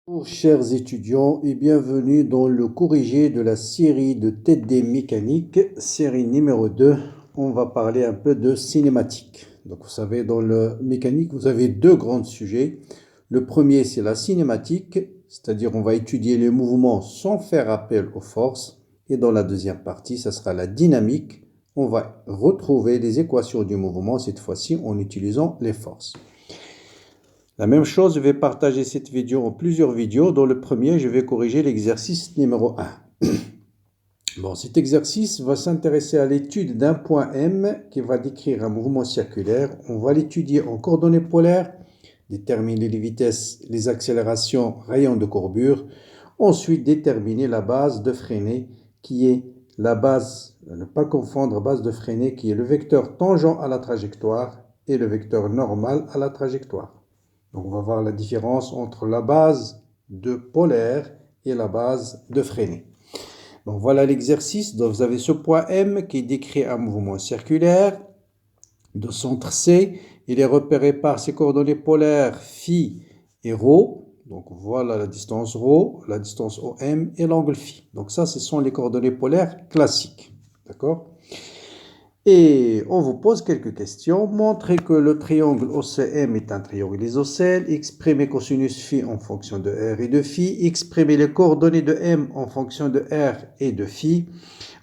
Bonjour chers étudiants et bienvenue dans le corrigé de la série de TD mécanique, série numéro 2. On va parler un peu de cinématique. Donc vous savez, dans le mécanique, vous avez deux grands sujets. Le premier, c'est la cinématique, c'est-à-dire on va étudier les mouvements sans faire appel aux forces. Et dans la deuxième partie, ça sera la dynamique. On va retrouver les équations du mouvement, cette fois-ci en utilisant les forces. La même chose, je vais partager cette vidéo en plusieurs vidéos. Dans le premier, je vais corriger l'exercice numéro 1. Bon, cet exercice va s'intéresser à l'étude d'un point M qui va décrire un mouvement circulaire. On va l'étudier en coordonnées polaires, déterminer les vitesses, les accélérations, rayons de courbure. Ensuite, déterminer la base de freinée qui est la base, ne pas confondre base de freinée qui est le vecteur tangent à la trajectoire et le vecteur normal à la trajectoire. Donc, on va voir la différence entre la base de polaire et la base de freinée. Donc, voilà l'exercice. Donc, vous avez ce point M qui décrit un mouvement circulaire de centre C. Il est repéré par ses coordonnées polaires phi et ρ. Donc, voilà la distance ρ, la distance OM et l'angle phi. Donc, ça, ce sont les coordonnées polaires classiques. D'accord ? Et on vous pose quelques questions. Montrez que le triangle OCM est un triangle isocèle. Exprimez cosinus phi en fonction de R et de phi. Exprimez les coordonnées de M en fonction de R et de phi.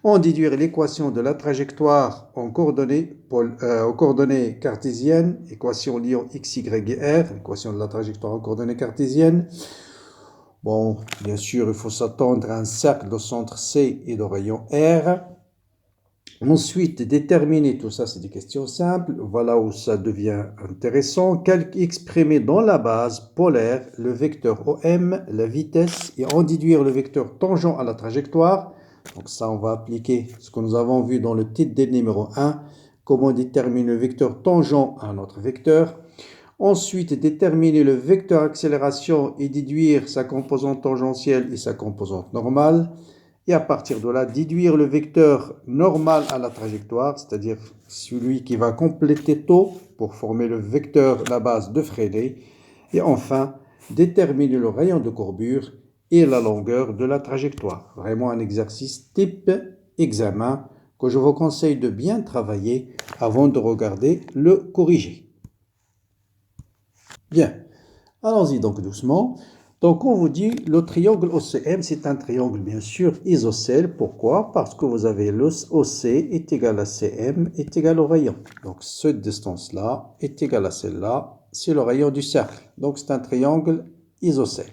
En déduire l'équation de la trajectoire en coordonnées cartésiennes. Équation liant x, y et R. Équation de la trajectoire en coordonnées cartésiennes. Bon, bien sûr, il faut s'attendre à un cercle de centre C et de rayon R. Ensuite, déterminer, tout ça c'est des questions simples, voilà où ça devient intéressant. Exprimer dans la base polaire le vecteur OM, la vitesse, et en déduire le vecteur tangent à la trajectoire. Donc ça, on va appliquer ce que nous avons vu dans le titre des numéro 1, comment déterminer le vecteur tangent à un autre vecteur. Ensuite, déterminer le vecteur accélération et déduire sa composante tangentielle et sa composante normale. Et à partir de là, déduire le vecteur normal à la trajectoire, c'est-à-dire celui qui va compléter tôt pour former le vecteur, la base de freinée. Et enfin, déterminer le rayon de courbure et la longueur de la trajectoire. Vraiment un exercice type examen que je vous conseille de bien travailler avant de regarder le corrigé. Bien, allons-y donc doucement. Donc, on vous dit, le triangle OCM, c'est un triangle, bien sûr, isocèle. Pourquoi? Parce que vous avez le OC est égal à CM est égal au rayon. Donc, cette distance-là est égale à celle-là. C'est le rayon du cercle. Donc, c'est un triangle isocèle.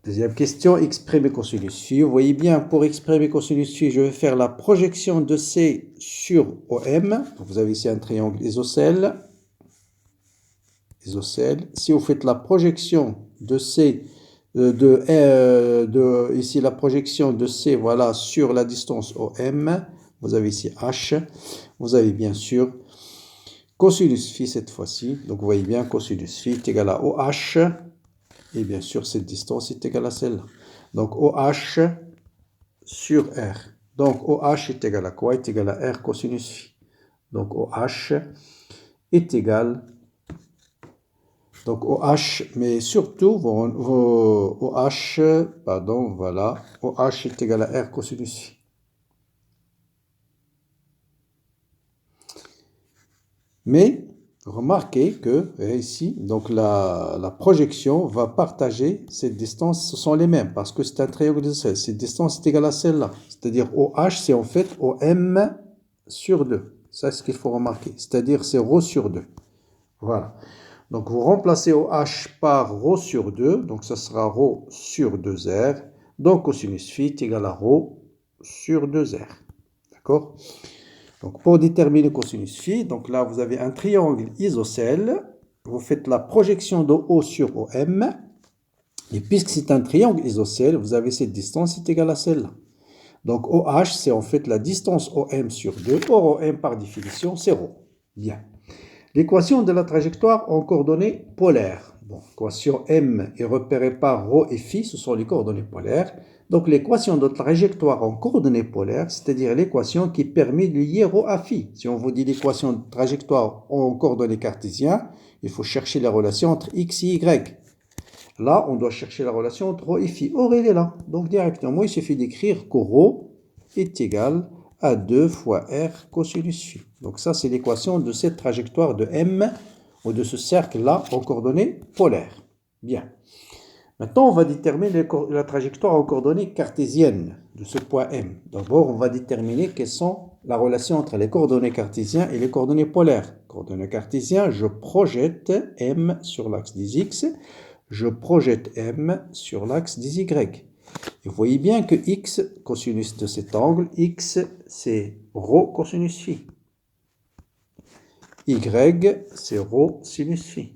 Deuxième question, exprimer cosinus phi. Vous voyez bien, pour exprimer cosinus phi, je vais faire la projection de C sur OM. Donc, vous avez ici un triangle isocèle. Si vous faites la projection de C, ici la projection de C, voilà, sur la distance OM, vous avez ici H, vous avez bien sûr cosinus phi cette fois-ci, donc vous voyez bien cosinus phi est égal à OH, et bien sûr cette distance est égale à celle-là. Donc OH sur R. Donc OH est égal à quoi? Est égal à R cosinus phi. Donc OH est égal donc OH, mais surtout OH, pardon, voilà, OH est égal à R cosinus phi. Mais remarquez que ici, donc la projection va partager ces distances, ce sont les mêmes parce que c'est un triangle isocèle. Cette distance est égale à celle-là, c'est-à-dire OH, c'est en fait OM sur 2. Ça, c'est ce qu'il faut remarquer, c'est-à-dire c'est ρ sur 2. Voilà. Donc, vous remplacez OH par ρ sur 2. Donc, ça sera ρ sur 2R. Donc, cosinus phi est égal à ρ sur 2R. D'accord? Donc, pour déterminer cosinus phi, donc là, vous avez un triangle isocèle. Vous faites la projection de O sur OM. Et puisque c'est un triangle isocèle, vous avez cette distance est égale à celle-là. Donc, OH, c'est en fait la distance OM sur 2. Or, OM, par définition, c'est ρ. Bien. L'équation de la trajectoire en coordonnées polaires. Bon, l'équation M est repérée par ρ et phi, ce sont les coordonnées polaires. Donc l'équation de trajectoire en coordonnées polaires, c'est-à-dire l'équation qui permet de lier ρ à phi. Si on vous dit l'équation de trajectoire en coordonnées cartésiennes, il faut chercher la relation entre x et y. Là, on doit chercher la relation entre ρ et phi. Or, elle est là. Donc, directement, il suffit d'écrire que ρ est égal à 2 fois r cosinus phi. Donc, ça, c'est l'équation de cette trajectoire de M ou de ce cercle-là en coordonnées polaires. Bien. Maintenant, on va déterminer la trajectoire en coordonnées cartésiennes de ce point M. D'abord, on va déterminer quelles sont la relation entre les coordonnées cartésiennes et les coordonnées polaires. Coordonnées cartésiennes, je projette M sur l'axe des X, je projette M sur l'axe des Y. Et vous voyez bien que X, cosinus de cet angle, X, c'est ρ cosinus phi. Y, c'est ρ sinus phi.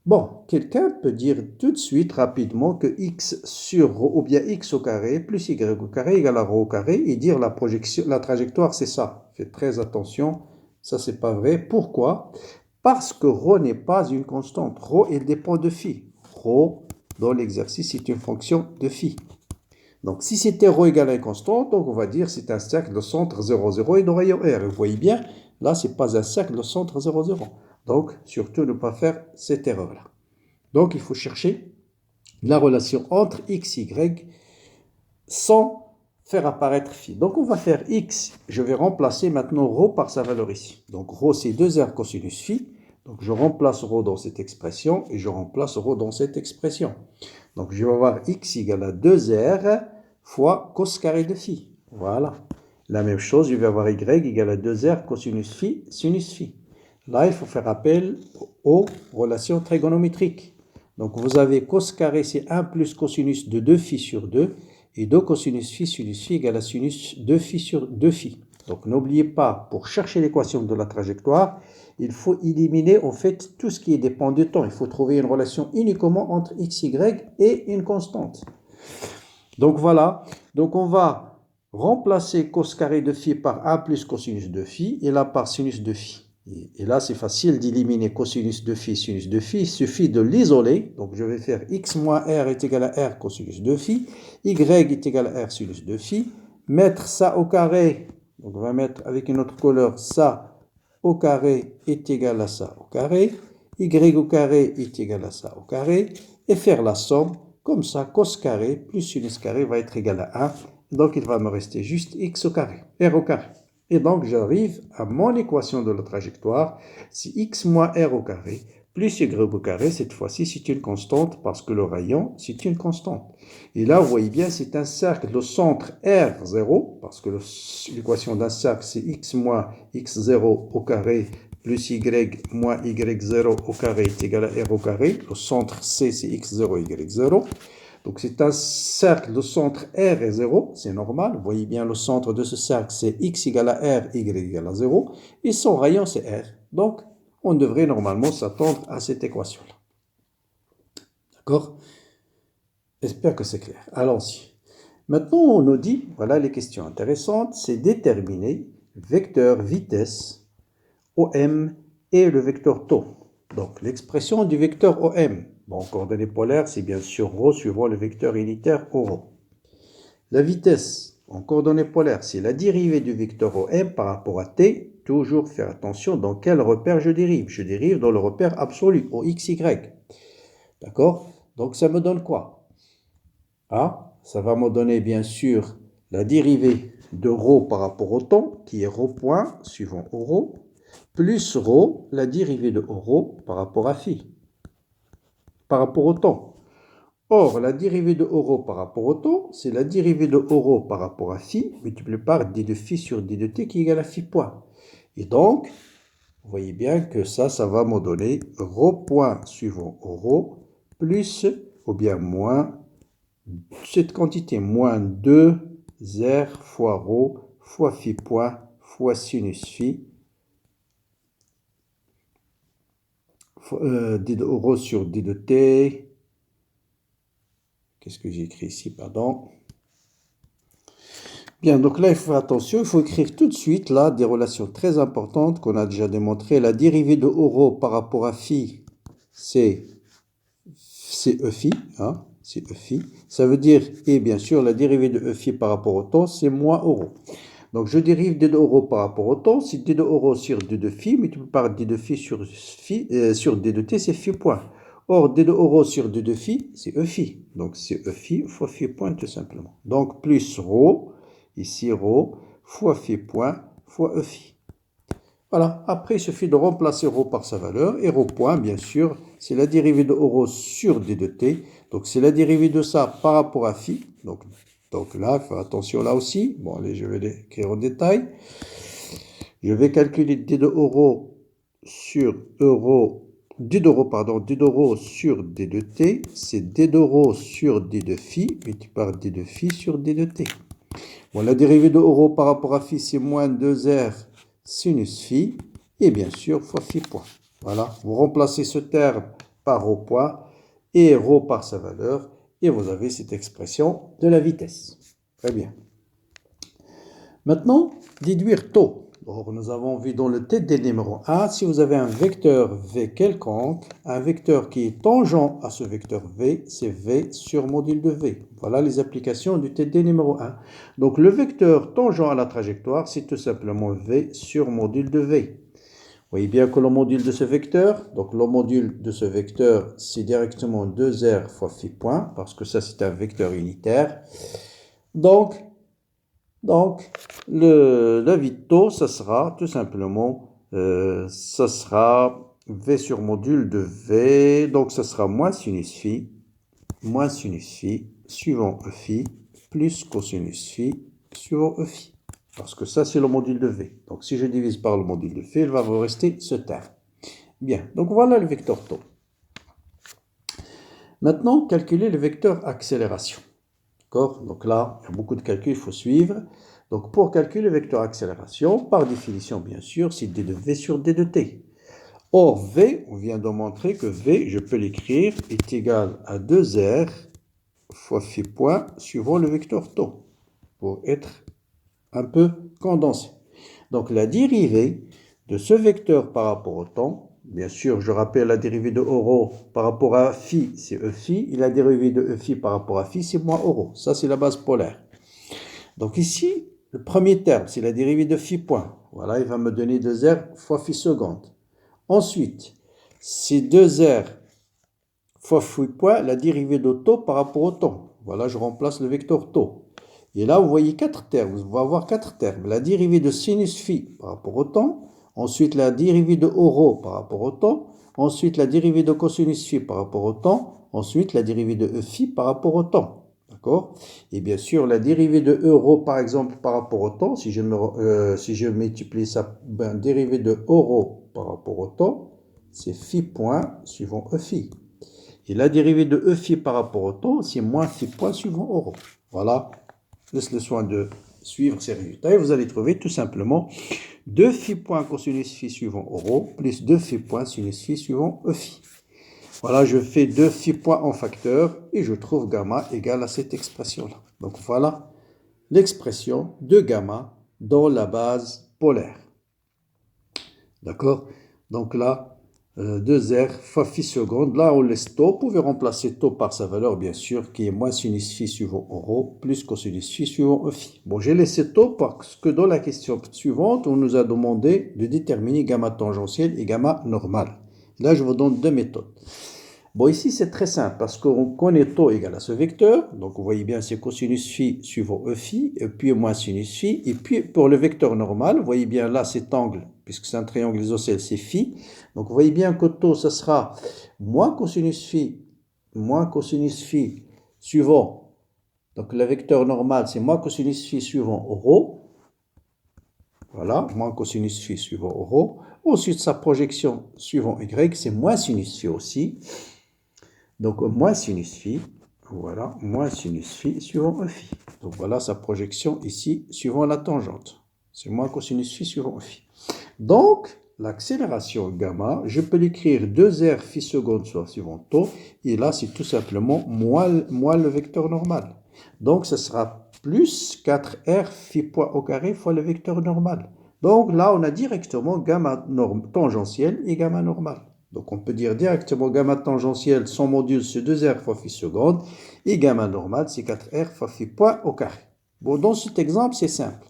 Bon, quelqu'un peut dire tout de suite rapidement que x sur ρ ou bien x au carré plus y au carré égale à ρ au carré et dire la trajectoire c'est ça. Faites très attention, ça c'est pas vrai. Pourquoi? Parce que ρ n'est pas une constante. ρ il dépend de phi. ρ dans l'exercice c'est une fonction de phi. Donc si c'était ρ égale à une constante, donc on va dire c'est un cercle de centre 0, 0 et de rayon R. Vous voyez bien, là c'est pas un cercle de centre 0, 0. Donc, surtout ne pas faire cette erreur-là. Donc, il faut chercher la relation entre x, y sans faire apparaître phi. Donc, on va faire x. Je vais remplacer maintenant ρ par sa valeur ici. Donc, ρ, c'est 2r cosinus phi. Donc, je remplace ρ dans cette expression et je remplace ρ dans cette expression. Donc, je vais avoir x égale à 2r fois cos carré de phi. Voilà. La même chose, je vais avoir y égale à 2r cosinus phi sinus phi. Là, il faut faire appel aux relations trigonométriques. Donc, vous avez cos carré, c'est 1 plus cosinus de 2 phi sur 2. Et 2 cosinus phi sinus phi égale à sinus 2 phi sur 2 phi. Donc, n'oubliez pas, pour chercher l'équation de la trajectoire, il faut éliminer en fait tout ce qui dépend du temps. Il faut trouver une relation uniquement entre x, y et une constante. Donc, voilà. Donc, on va remplacer cos carré de phi par 1 plus cosinus de phi et là par sinus de phi. Et là, c'est facile d'éliminer cosinus de phi, sinus de phi. Il suffit de l'isoler. Donc, je vais faire x moins r est égal à r cosinus de phi. Y est égal à r sinus de phi. Mettre ça au carré. Donc, on va mettre avec une autre couleur ça au carré est égal à ça au carré. Y au carré est égal à ça au carré. Et faire la somme. Comme ça, cos carré plus sinus carré va être égal à 1. Donc, il va me rester juste x au carré, r au carré. Et donc, j'arrive à mon équation de la trajectoire. C'est x moins r au carré plus y au carré. Cette fois-ci, c'est une constante parce que le rayon, c'est une constante. Et là, vous voyez bien, c'est un cercle. Le centre R0, parce que l'équation d'un cercle, c'est x moins x0 au carré plus y moins y0 au carré est égal à r au carré. Le centre C, c'est x0, y0. Donc, c'est un cercle de centre R est 0, c'est normal. Vous voyez bien, le centre de ce cercle, c'est x égale à R, y égale à 0. Et son rayon, c'est R. Donc, on devrait normalement s'attendre à cette équation-là. D'accord? J'espère que c'est clair. Allons-y. Maintenant, on nous dit, voilà les questions intéressantes, c'est déterminer vecteur vitesse OM et le vecteur taux. Donc, l'expression du vecteur OM. Bon, coordonnées polaires, c'est bien sûr ρ suivant le vecteur unitaire ρ. La vitesse en coordonnées polaires, c'est la dérivée du vecteur OM par rapport à t. Toujours faire attention dans quel repère je dérive. Je dérive dans le repère absolu, au xy. D'accord? Donc, ça me donne quoi? Ah, ça va me donner bien sûr la dérivée de ρ par rapport au temps, qui est ρ point suivant ρ, plus ρ, la dérivée de ρ par rapport à phi, par rapport au temps. Or, la dérivée de ρ par rapport au temps, c'est la dérivée de ρ par rapport à phi, multiplié par d de phi sur d de t qui est égal à phi point. Et donc, vous voyez bien que ça va me donner ρ point suivant ρ, plus, ou bien moins, cette quantité, moins 2 r fois ρ fois phi point fois sinus phi, d de ρ sur d de t. Qu'est-ce que j'ai écrit ici, pardon? Bien, donc là, il faut faire attention, il faut écrire tout de suite, là, des relations très importantes qu'on a déjà démontrées. La dérivée de ρ par rapport à phi, c'est e phi, hein, c'est e phi. Ça veut dire, et bien sûr, la dérivée de e phi par rapport au temps, c'est moins ρ. Donc, je dérive d de ρ par rapport au temps, c'est d de ρ sur d de phi, multiplié par d de phi sur d de t, c'est phi point. Or, d de rho sur d de phi, c'est e phi. Donc, c'est e phi fois phi point tout simplement. Donc, plus rho, ici rho, fois phi point, fois e phi. Voilà, après il suffit de remplacer rho par sa valeur, et rho point, bien sûr, c'est la dérivée de rho sur d de t, donc c'est la dérivée de ça par rapport à phi, donc là, faire attention là aussi, bon allez, je vais l'écrire en détail, je vais calculer d de rho sur d de rho sur d de t, c'est d de rho sur d de phi, multiplié par d de phi sur d de t. Bon, la dérivée de rho par rapport à phi, c'est moins 2r sinus phi, et bien sûr, fois phi point. Voilà, vous remplacez ce terme par rho point, et rho par sa valeur, et vous avez cette expression de la vitesse. Très bien. Maintenant, déduire taux. Or, nous avons vu dans le TD numéro 1, si vous avez un vecteur V quelconque, un vecteur qui est tangent à ce vecteur V, c'est V sur module de V. Voilà les applications du TD numéro 1. Donc, le vecteur tangent à la trajectoire, c'est tout simplement V sur module de V. Vous voyez bien que le module de ce vecteur, donc le module de ce vecteur, c'est directement 2R fois phi point, parce que ça, c'est un vecteur unitaire. Donc la vie de taux, ça sera tout simplement, ça sera V sur module de V, donc ça sera moins sinus phi, suivant E phi, plus cosinus phi, suivant E phi. Parce que ça, c'est le module de V. Donc, si je divise par le module de V, il va vous rester ce terme. Bien, donc voilà le vecteur taux. Maintenant, calculer le vecteur accélération. D'accord? Donc là, il y a beaucoup de calculs, il faut suivre. Donc, pour calculer le vecteur accélération, par définition, bien sûr, c'est d de V sur d de t. Or, V, on vient de montrer que V, je peux l'écrire, est égal à 2R fois phi point suivant le vecteur taux, pour être un peu condensé. Donc, la dérivée de ce vecteur par rapport au temps, bien sûr, je rappelle la dérivée de rho par rapport à phi, c'est e phi, et la dérivée de e phi par rapport à phi, c'est moins rho. Ça, c'est la base polaire. Donc ici, le premier terme, c'est la dérivée de phi point. Voilà, il va me donner 2r fois phi seconde. Ensuite, c'est 2r fois phi point, la dérivée de taux par rapport au temps. Voilà, je remplace le vecteur taux. Et là, vous voyez 4 termes. Vous allez avoir 4 termes. La dérivée de sinus phi par rapport au temps. Ensuite, la dérivée de rho par rapport au temps. Ensuite, la dérivée de cosinus phi par rapport au temps. Ensuite, la dérivée de e phi par rapport au temps. D'accord? Et bien sûr, la dérivée de euro, par exemple, par rapport au temps, si je multiplie ça, dérivée de euro par rapport au temps, c'est phi point suivant e phi. Et la dérivée de e phi par rapport au temps, c'est moins phi point suivant euro. Voilà. Laisse le soin de suivre ces résultats et vous allez trouver tout simplement 2 phi point cosinus phi suivant euro plus 2 phi point sinus phi suivant e phi. Voilà, je fais 2 phi point en facteur et je trouve gamma égale à cette expression-là. Donc voilà l'expression de gamma dans la base polaire. D'accord? Donc là, 2R fois phi seconde. Là, on laisse taux. Vous pouvez remplacer taux par sa valeur, bien sûr, qui est moins sinus phi suivant rho plus cosinus phi suivant e phi. Bon, j'ai laissé taux parce que dans la question suivante, on nous a demandé de déterminer gamma tangentielle et gamma normale. Là, je vous donne deux méthodes. Bon, ici, c'est très simple parce qu'on connaît taux égal à ce vecteur. Donc, vous voyez bien, c'est cosinus phi suivant e phi, et puis moins sinus phi. Et puis, pour le vecteur normal, vous voyez bien là, cet angle, puisque c'est un triangle isocèle, c'est phi. Donc, vous voyez bien que taux, ça sera moins cosinus phi suivant. Donc, le vecteur normal, c'est moins cosinus phi suivant rho. Voilà, moins cosinus phi suivant rho. Ensuite, sa projection suivant y, c'est moins sinus phi aussi. Donc, moins sinus phi, voilà, moins sinus phi suivant e phi. Donc, voilà sa projection ici suivant la tangente. C'est moins cosinus phi suivant e phi. Donc, l'accélération gamma, je peux l'écrire 2r phi seconde soit suivant taux. Et là, c'est tout simplement moins le vecteur normal. Donc, ce sera plus 4r phi point au carré fois le vecteur normal. Donc, là, on a directement gamma tangentielle et gamma normale. Donc, on peut dire directement gamma tangentielle, son module, c'est 2r fois phi seconde, et gamma normale, c'est 4r fois phi point au carré. Bon, dans cet exemple, c'est simple.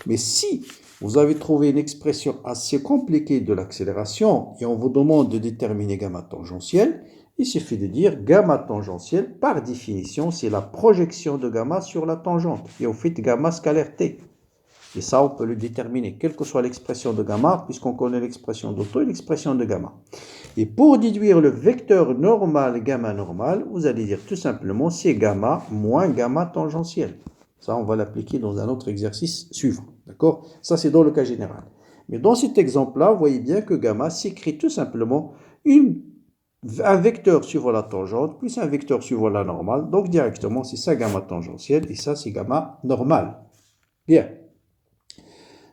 Mais si vous avez trouvé une expression assez compliquée de l'accélération, et on vous demande de déterminer gamma tangentielle, Il suffit de dire gamma tangentielle, par définition, c'est la projection de gamma sur la tangente. Et on fait gamma scalaire t. Et ça, on peut le déterminer, quelle que soit l'expression de gamma, puisqu'on connaît l'expression d'auto et l'expression de gamma. Et pour déduire le vecteur normal, gamma normal, vous allez dire tout simplement c'est gamma moins gamma tangentielle. Ça, on va l'appliquer dans un autre exercice suivant. D'accord? Ça, c'est dans le cas général. Mais dans cet exemple-là, vous voyez bien que gamma s'écrit tout simplement un vecteur suivant la tangente plus un vecteur suivant la normale. Donc, directement, c'est ça gamma tangentielle et ça, c'est gamma normale. Bien.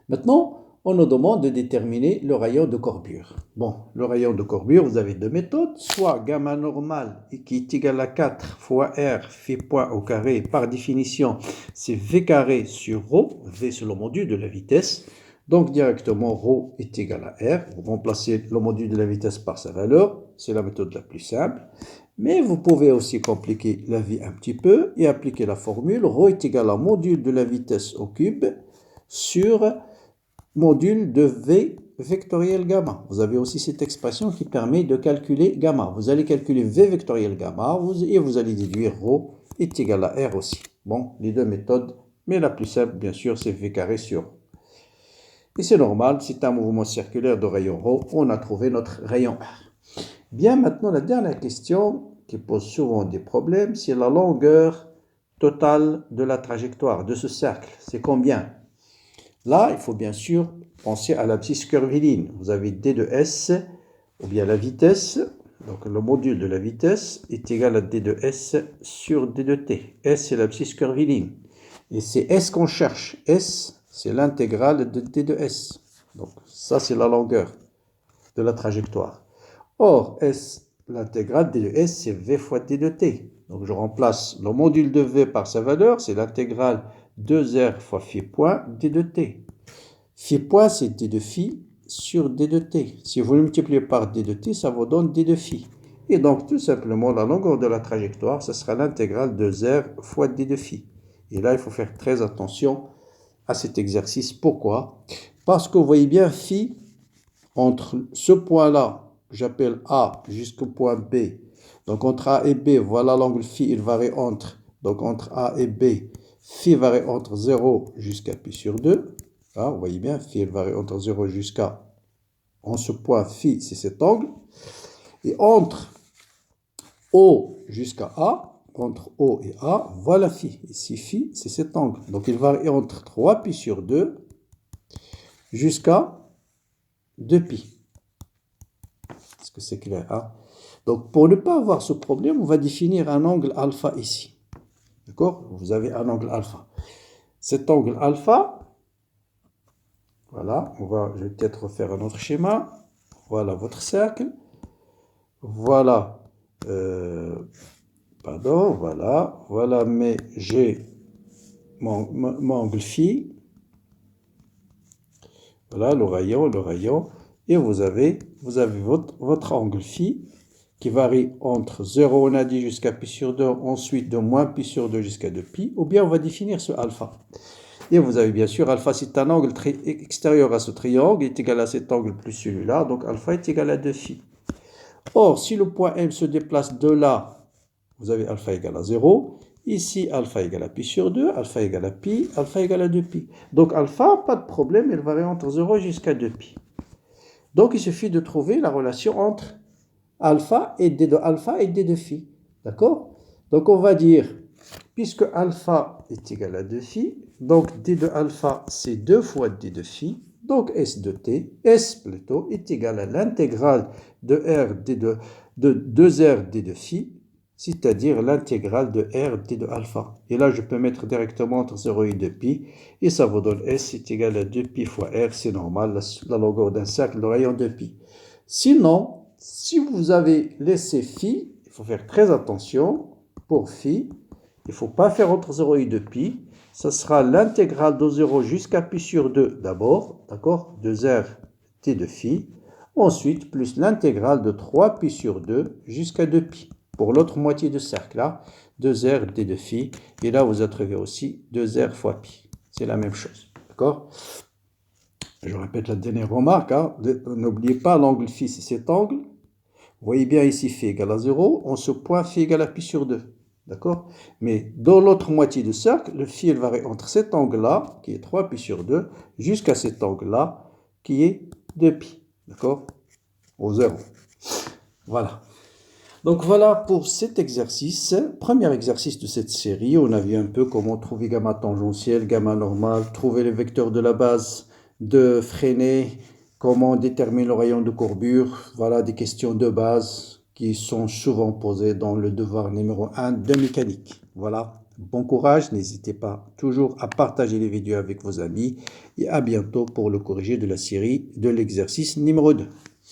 Maintenant, on nous demande de déterminer le rayon de courbure. Bon, le rayon de courbure, vous avez deux méthodes. Soit gamma normal qui est égal à 4 fois R phi point au carré. Par définition, c'est V carré sur ρ. V, c'est le module de la vitesse. Donc, directement, ρ est égal à R. Vous remplacez le module de la vitesse par sa valeur. C'est la méthode la plus simple. Mais vous pouvez aussi compliquer la vie un petit peu et appliquer la formule. ρ est égal à module de la vitesse au cube sur module de V vectoriel gamma. Vous avez aussi cette expression qui permet de calculer gamma. Vous allez calculer V vectoriel gamma et vous allez déduire ρ est égal à R aussi. Bon, les deux méthodes, mais la plus simple, bien sûr, c'est V carré sur ρ. Et c'est normal, c'est un mouvement circulaire de rayon ρ, on a trouvé notre rayon R. Bien, maintenant, la dernière question qui pose souvent des problèmes, c'est la longueur totale de la trajectoire de ce cercle. C'est combien? Là, il faut bien sûr penser à l'abscisse curviligne. Vous avez d de s, ou bien la vitesse. Donc, le module de la vitesse est égal à d de s sur d de t. S, c'est l'abscisse curviligne. Et c'est s qu'on cherche. S, c'est l'intégrale de d de s. Donc, ça, c'est la longueur de la trajectoire. Or, s, l'intégrale d de s, c'est v fois d de t. Donc, je remplace le module de v par sa valeur, c'est l'intégrale 2r fois phi point d de t. Phi point, c'est d de phi sur d de t. Si vous le multipliez par d de t, ça vous donne d de phi. Et donc, tout simplement, la longueur de la trajectoire, ce sera l'intégrale de r fois d de phi. Et là, il faut faire très attention à cet exercice. Pourquoi? Parce que vous voyez bien phi, entre ce point-là, j'appelle A, jusqu'au point B. Donc, entre A et B, voilà l'angle phi, il varie entre, donc entre A et B, phi varie entre 0 jusqu'à pi sur 2. Là, vous voyez bien, phi varie entre 0 jusqu'à, en ce point phi, c'est cet angle. Et entre O jusqu'à A, entre O et A, voilà phi. Ici, phi, c'est cet angle. Donc, il varie entre 3 pi sur 2 jusqu'à 2 pi. Est-ce que c'est clair, hein? Donc, pour ne pas avoir ce problème, on va définir un angle alpha ici. D'accord? Vous avez un angle alpha. Cet angle alpha, voilà, je vais peut-être refaire un autre schéma. Voilà votre cercle. Voilà, voilà, mais j'ai mon angle phi. Voilà, le rayon. Et vous avez votre angle phi qui varie entre 0, on a dit, jusqu'à pi sur 2, ensuite de moins pi sur 2 jusqu'à 2 pi, ou bien on va définir ce alpha. Et vous avez bien sûr, alpha c'est un angle extérieur à ce triangle, est égal à cet angle plus celui-là, donc alpha est égal à 2 phi. Or, si le point M se déplace de là, vous avez alpha égale à 0, ici alpha égale à pi sur 2, alpha égale à pi, alpha égale à 2 pi. Donc alpha, pas de problème, elle varie entre 0 jusqu'à 2 pi. Donc il suffit de trouver la relation entre alpha et d de alpha et d de phi. D'accord? Donc on va dire, puisque alpha est égal à 2 phi, donc d de alpha c'est 2 fois d de phi, donc s de t, s plutôt, est égal à l'intégrale de r de 2r d de phi, c'est-à-dire l'intégrale de r d de alpha. Et là je peux mettre directement entre 0 et 2 pi, et ça vous donne s est égal à 2 pi fois r, c'est normal, la longueur d'un cercle de rayon de pi. Sinon, si vous avez laissé phi, il faut faire très attention, pour phi, il ne faut pas faire entre 0 et 2 pi, ça sera l'intégrale de 0 jusqu'à pi sur 2 d'abord, d'accord, 2r t de phi, ensuite plus l'intégrale de 3 pi sur 2 jusqu'à 2 pi. Pour l'autre moitié de cercle, là, 2r d de phi, et là vous trouvez aussi 2r fois pi. C'est la même chose, d'accord? Je répète la dernière remarque, hein. N'oubliez pas l'angle phi, c'est cet angle. Vous voyez bien ici, phi égale à 0, en ce point, phi égale à pi sur 2. D'accord? Mais dans l'autre moitié du cercle, le phi il varie entre cet angle-là, qui est 3 pi sur 2, jusqu'à cet angle-là, qui est 2 pi. D'accord? Au 0. Voilà. Donc voilà pour cet exercice, premier exercice de cette série. On a vu un peu comment trouver gamma tangentielle, gamma normale, trouver les vecteurs de la base de Freinet, comment déterminer le rayon de courbure. Voilà des questions de base qui sont souvent posées dans le devoir numéro 1 de mécanique. Voilà, bon courage, n'hésitez pas toujours à partager les vidéos avec vos amis et à bientôt pour le corrigé de la série de l'exercice numéro 2.